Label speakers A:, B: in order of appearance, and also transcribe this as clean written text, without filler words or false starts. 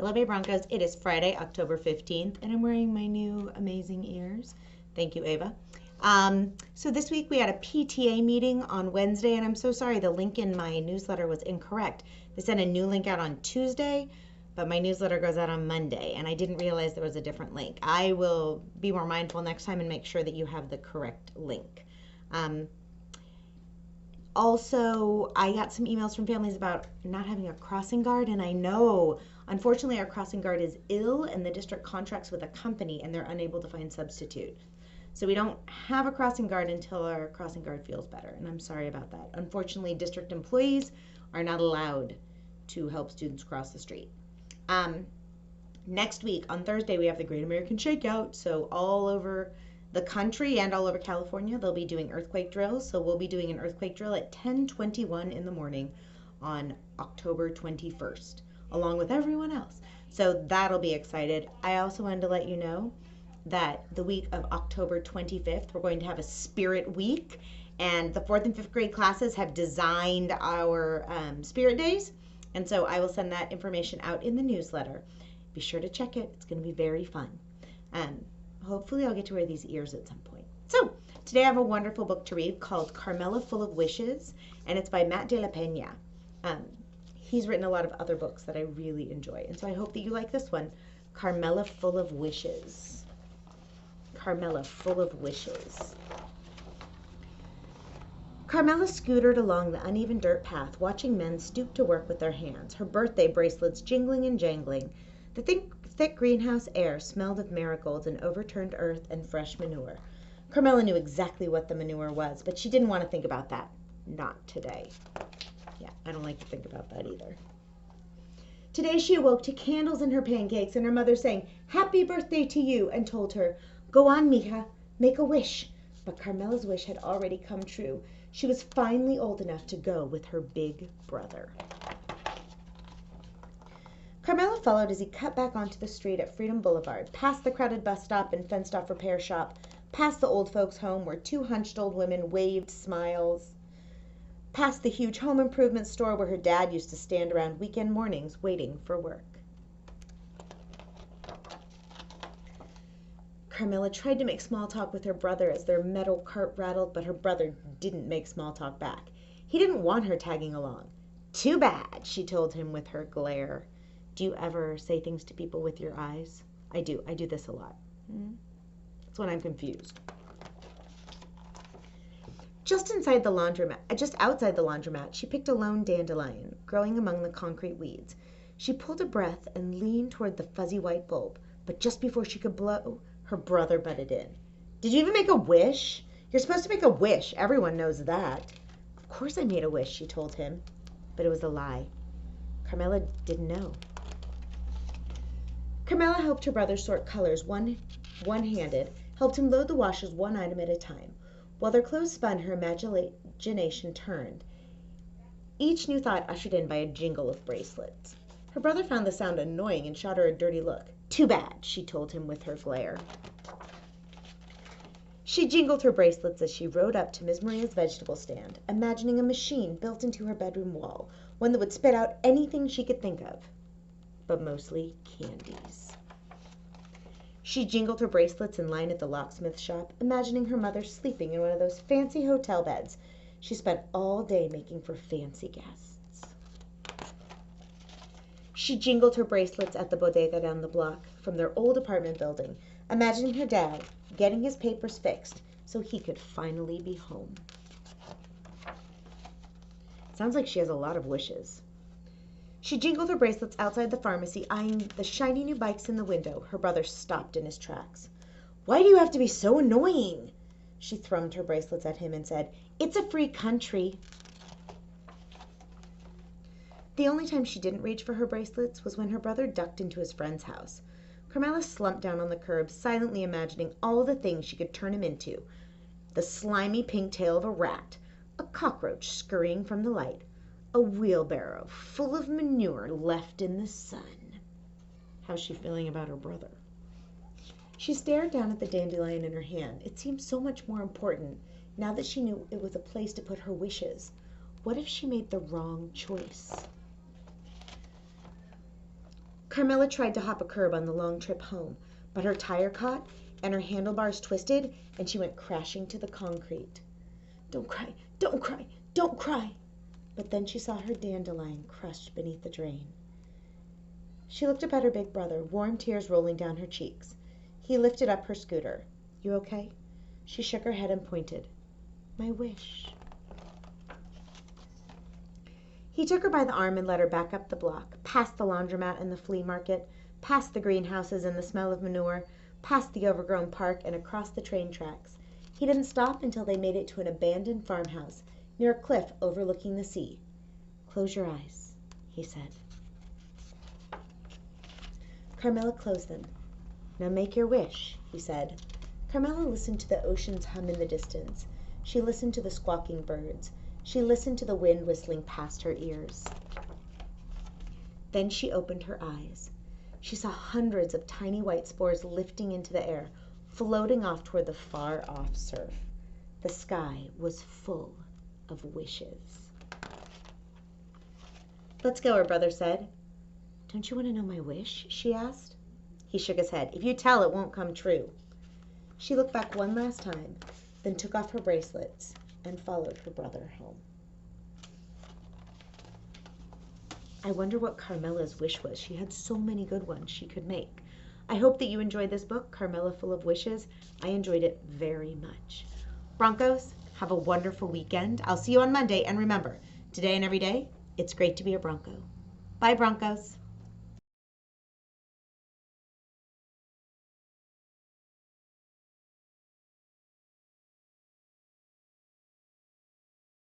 A: Hello, Bay Broncos. It is Friday, October 15th, and I'm wearing my new amazing ears. Thank you, Ava. So this week we had a PTA meeting on Wednesday, and I'm so sorry the link in my newsletter was incorrect. They sent a new link out on Tuesday, but my newsletter goes out on Monday, and I didn't realize there was a different link. I will be more mindful next time and make sure that you have the correct link. Also, I got some emails from families about not having a crossing guard, and I know, unfortunately, our crossing guard is ill, and the district contracts with a company, and they're unable to find substitute. So we don't have a crossing guard until our crossing guard feels better, and I'm sorry about that. Unfortunately, district employees are not allowed to help students cross the street. Next week, on Thursday, we have the Great American Shakeout, so all over the country and all over California, they'll be doing earthquake drills. So we'll be doing an earthquake drill at 10:21 in the morning on October 21st, along with everyone else. So that'll be excited. I also wanted to let you know that the week of October 25th, we're going to have a spirit week, and the 4th and 5th grade classes have designed our spirit days. And so I will send that information out in the newsletter. Be sure to check it. It's going to be very fun. Hopefully I'll get to wear these ears at some point. So today I have a wonderful book to read called Carmela Full of Wishes, and it's by Matt de la Peña. He's written a lot of other books that I really enjoy, and so I hope that you like this one, Carmela Full of Wishes. Carmela Full of Wishes. Carmela scootered along the uneven dirt path, watching men stoop to work with their hands, her birthday bracelets jingling and jangling. The thick greenhouse air smelled of marigolds and overturned earth and fresh manure. Carmela knew exactly what the manure was, but she didn't want to think about that. Not today. Yeah, I don't like to think about that either. Today she awoke to candles in her pancakes and her mother saying, "Happy birthday to you," and told her, "Go on, mija, make a wish." But Carmela's wish had already come true. She was finally old enough to go with her big brother. Carmela followed as he cut back onto the street at Freedom Boulevard, past the crowded bus stop and fenced-off repair shop, past the old folks' home where two hunched old women waved smiles, past the huge home improvement store where her dad used to stand around weekend mornings waiting for work. Carmela tried to make small talk with her brother as their metal cart rattled, but her brother didn't make small talk back. He didn't want her tagging along. "Too bad," she told him with her glare. Do you ever say things to people with your eyes? I do. I do this a lot. That's when I'm confused. Just outside the laundromat, she picked a lone dandelion growing among the concrete weeds. She pulled a breath and leaned toward the fuzzy white bulb, but just before she could blow, her brother butted in. "Did you even make a wish? You're supposed to make a wish. Everyone knows that." "Of course I made a wish," she told him, but it was a lie. Carmela didn't know. Carmela helped her brother sort colors one-handed, helped him load the washers one item at a time. While their clothes spun, her imagination turned. Each new thought ushered in by a jingle of bracelets. Her brother found the sound annoying and shot her a dirty look. "Too bad," she told him with her glare. She jingled her bracelets as she rode up to Ms. Maria's vegetable stand, imagining a machine built into her bedroom wall, one that would spit out anything she could think of, but mostly candies. She jingled her bracelets in line at the locksmith shop, imagining her mother sleeping in one of those fancy hotel beds she spent all day making for fancy guests. She jingled her bracelets at the bodega down the block from their old apartment building, imagining her dad getting his papers fixed so he could finally be home. Sounds like she has a lot of wishes. She jingled her bracelets outside the pharmacy, eyeing the shiny new bikes in the window. Her brother stopped in his tracks. "Why do you have to be so annoying?" She thrummed her bracelets at him and said, "It's a free country." The only time she didn't reach for her bracelets was when her brother ducked into his friend's house. Carmela slumped down on the curb, silently imagining all the things she could turn him into. The slimy pink tail of a rat, a cockroach scurrying from the light, a wheelbarrow full of manure left in the sun. How's she feeling about her brother? She stared down at the dandelion in her hand. It seemed so much more important now that she knew it was a place to put her wishes. What if she made the wrong choice? Carmela tried to hop a curb on the long trip home, but her tire caught and her handlebars twisted and she went crashing to the concrete. Don't cry, don't cry, don't cry. But then she saw her dandelion crushed beneath the drain. She looked up at her big brother, warm tears rolling down her cheeks. He lifted up her scooter. You okay? She shook her head and pointed. My wish. He took her by the arm and led her back up the block, past the laundromat and the flea market, past the greenhouses and the smell of manure, past the overgrown park and across the train tracks. He didn't stop until they made it to an abandoned farmhouse near a cliff overlooking the sea. Close your eyes, he said. Carmela closed them. Now make your wish, he said. Carmela listened to the ocean's hum in the distance. She listened to the squawking birds. She listened to the wind whistling past her ears. Then she opened her eyes. She saw hundreds of tiny white spores lifting into the air, floating off toward the far-off surf. The sky was full of wishes. Let's go, her brother said. Don't you want to know my wish? She asked. He shook his head. If you tell, it won't come true. She looked back one last time, then took off her bracelets and followed her brother home. I wonder what Carmela's wish was. She had so many good ones she could make. I hope that you enjoyed this book, Carmela Full of Wishes. I enjoyed it very much. Broncos, have a wonderful weekend. I'll see you on Monday. And remember, today and every day, it's great to be a Bronco. Bye, Broncos.